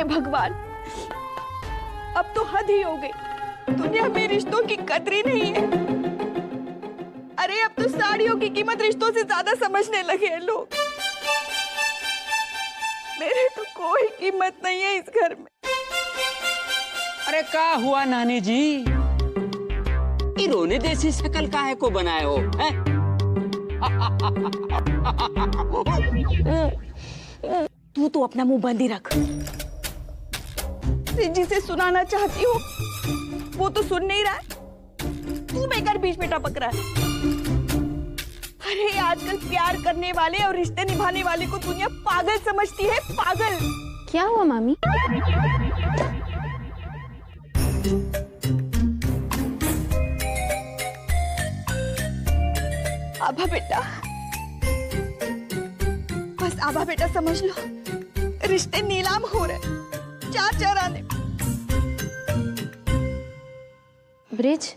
हे भगवान, अब तो हद ही हो गई। दुनिया में रिश्तों की कदर ही नहीं है। अरे अब तो साड़ियों की कीमत रिश्तों से ज्यादा समझने लगे हैं लोग। मेरे तो कोई कीमत नहीं है इस घर में। अरे क्या हुआ नानी जी? ये रोने जैसी शक्ल काहे को बनाए हो? तू तो अपना मुंह बंद ही रख। जिसे सुनाना चाहती हो वो तो सुन नहीं रहा है। तू बेकार बीच में टपक रहा है। अरे आजकल प्यार करने वाले और रिश्ते निभाने वाले को दुनिया पागल समझती है, पागल। क्या हुआ मामी? आभा बेटा, बस आभा बेटा समझ लो, रिश्ते नीलाम हो रहे, चार आने। ब्रिज,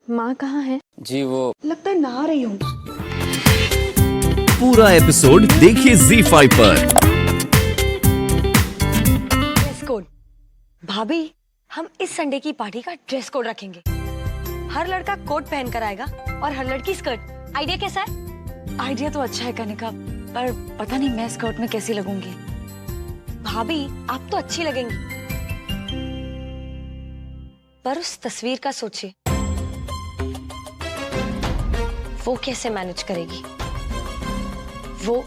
माँ कहाँ है? जी वो लगता है नहा रही हूँ। पूरा एपिसोड देखिए ZEE5 पर। Dress code. भाभी, हम इस संडे की पार्टी का ड्रेस कोड रखेंगे। हर लड़का कोट पहन कर आएगा और हर लड़की स्कर्ट। आइडिया कैसा है? आइडिया तो अच्छा है कनिका, पर पता नहीं मैं स्कर्ट में कैसी लगूंगी। भाभी, आप तो अच्छी लगेंगी, पर उस तस्वीर का सोचिए, वो कैसे मैनेज करेगी? वो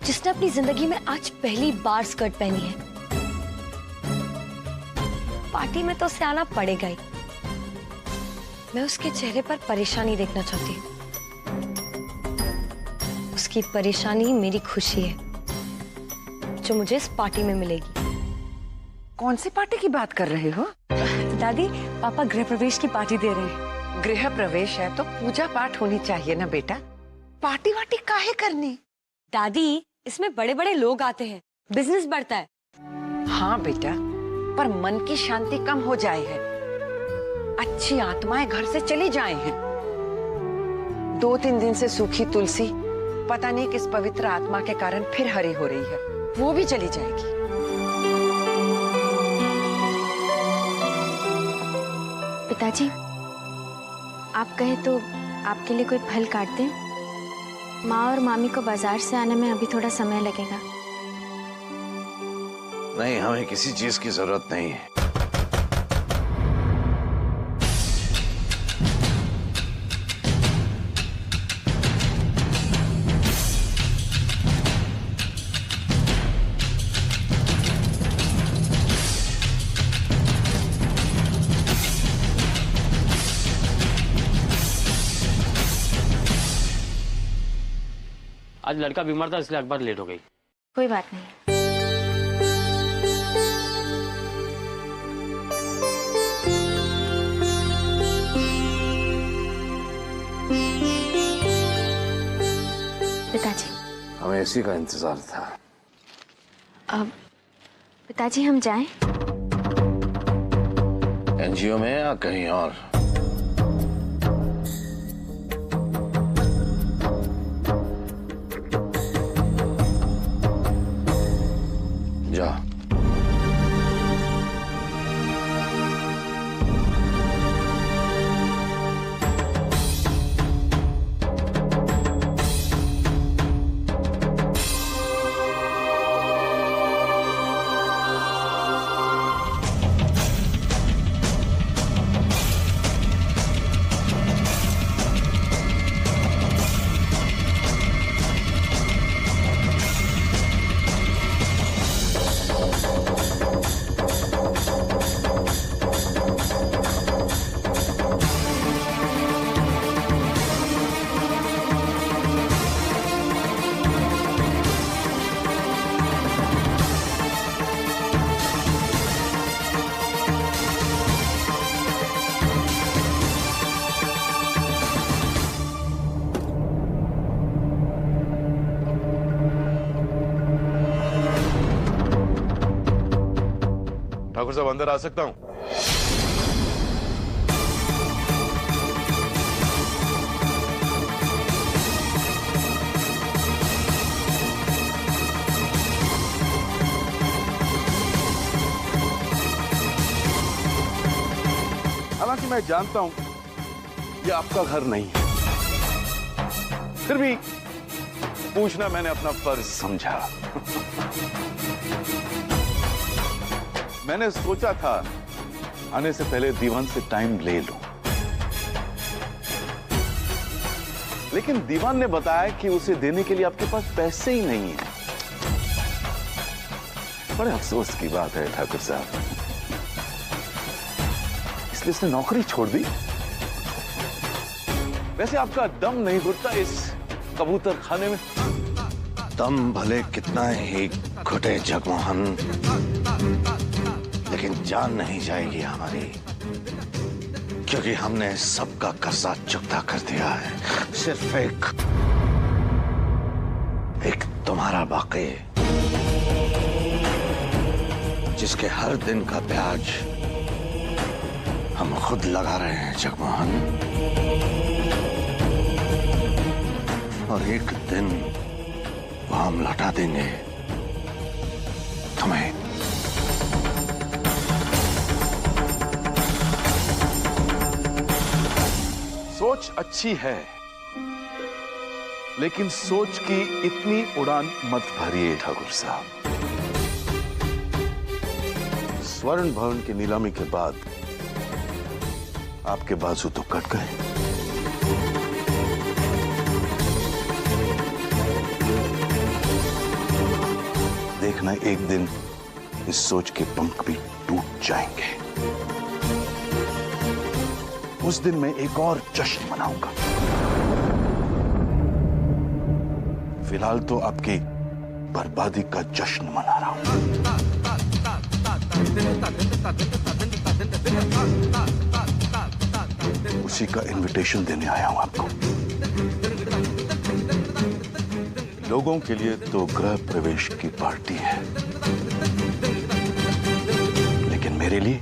जिसने अपनी जिंदगी में आज पहली बार स्कर्ट पहनी है। पार्टी में तो उसे आना पड़ेगा ही। मैं उसके चेहरे पर परेशानी देखना चाहती हूँ। उसकी परेशानी मेरी खुशी है, जो मुझे इस पार्टी में मिलेगी। कौन सी पार्टी की बात कर रहे हो? दादी, पापा गृह प्रवेश की पार्टी दे रहे हैं। गृह प्रवेश है तो पूजा पाठ होनी चाहिए ना बेटा। पार्टी वार्टी काहे करनी? दादी, इसमें बड़े बड़े लोग आते हैं, बिजनेस बढ़ता है। हाँ बेटा, पर मन की शांति कम हो जाए है। अच्छी आत्माएं घर से चली जाए हैं। 2-3 दिन से सूखी तुलसी पता नहीं किस पवित्र आत्मा के कारण फिर हरी हो रही है, वो भी चली जाएगी। पिताजी, आप कहे तो आपके लिए कोई फल काट दें? माँ और मामी को बाजार से आने में अभी थोड़ा समय लगेगा। नहीं, हमें किसी चीज की जरूरत नहीं है। आज लड़का बीमार था इसलिए अखबार लेट हो गई। कोई बात नहीं। पिताजी, हमें इसी का इंतजार था। अब पिताजी हम जाएं? एनजीओ में या कहीं और? जा। ठाकुर साहब, अंदर आ सकता हूं? मैं जानता हूं ये आपका घर नहीं है, फिर भी पूछना मैंने अपना फर्ज समझा। मैंने सोचा था आने से पहले दीवान से टाइम ले लूं, लेकिन दीवान ने बताया कि उसे देने के लिए आपके पास पैसे ही नहीं है। बड़े अफसोस की बात है ठाकुर साहब, इसलिए उसने नौकरी छोड़ दी। वैसे आपका दम नहीं घुटता इस कबूतर खाने में? दम भले कितना ही घुटे जगमोहन, लेकिन जान नहीं जाएगी हमारी, क्योंकि हमने सबका कर्जा चुकता कर दिया है। सिर्फ एक तुम्हारा बाकी, जिसके हर दिन का ब्याज हम खुद लगा रहे हैं जगमोहन, और एक दिन वो हम लौटा देंगे तुम्हें। सोच अच्छी है, लेकिन सोच की इतनी उड़ान मत भरिए ठाकुर साहब। स्वर्ण भवन की नीलामी के बाद आपके बाजू तो कट गए, देखना एक दिन इस सोच के पंख भी टूट जाएंगे। उस दिन मैं एक और जश्न मनाऊंगा। फिलहाल तो आपकी बर्बादी का जश्न मना रहा हूं। उसी का इनविटेशन देने आया हूं आपको। लोगों के लिए तो गृह प्रवेश की पार्टी है, लेकिन मेरे लिए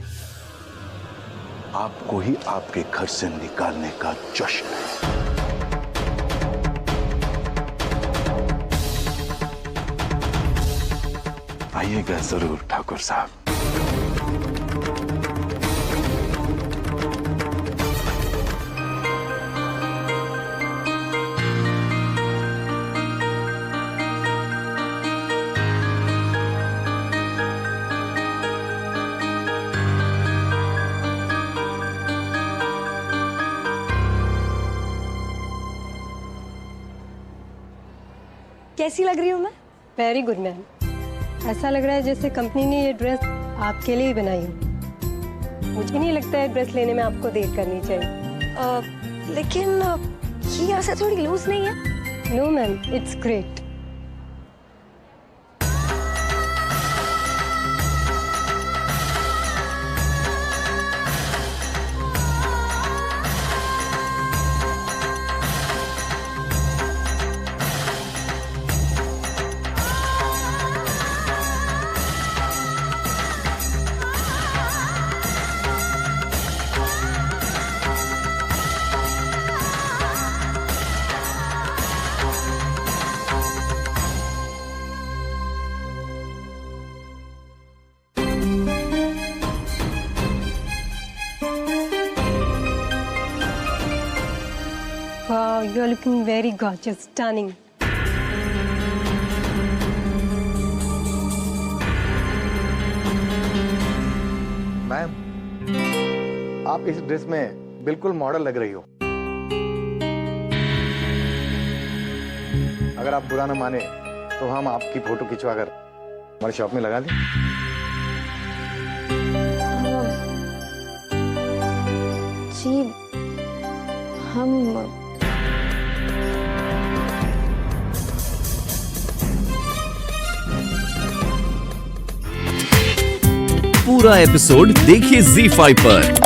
आपको ही आपके घर से निकालने का जश्न है। आइएगा जरूर ठाकुर साहब। कैसी लग रही हूँ मैं? Very good ma'am. ऐसा लग रहा है जैसे कंपनी ने ये ड्रेस आपके लिए ही बनाई हो। मुझे नहीं लगता है ड्रेस लेने में आपको देर करनी चाहिए। लेकिन ये ऐसा थोड़ी लूज नहीं है। No ma'am, it's great. Wow, you're looking very gorgeous, stunning. Ma'am, आप इस ड्रेस में बिल्कुल मॉडल लग रही हो। अगर आप बुरा न माने तो हम आपकी फोटो खिंचवाकर हमारी शॉप में लगा दें। जी, हम पूरा एपिसोड देखिए ZEE5 पर।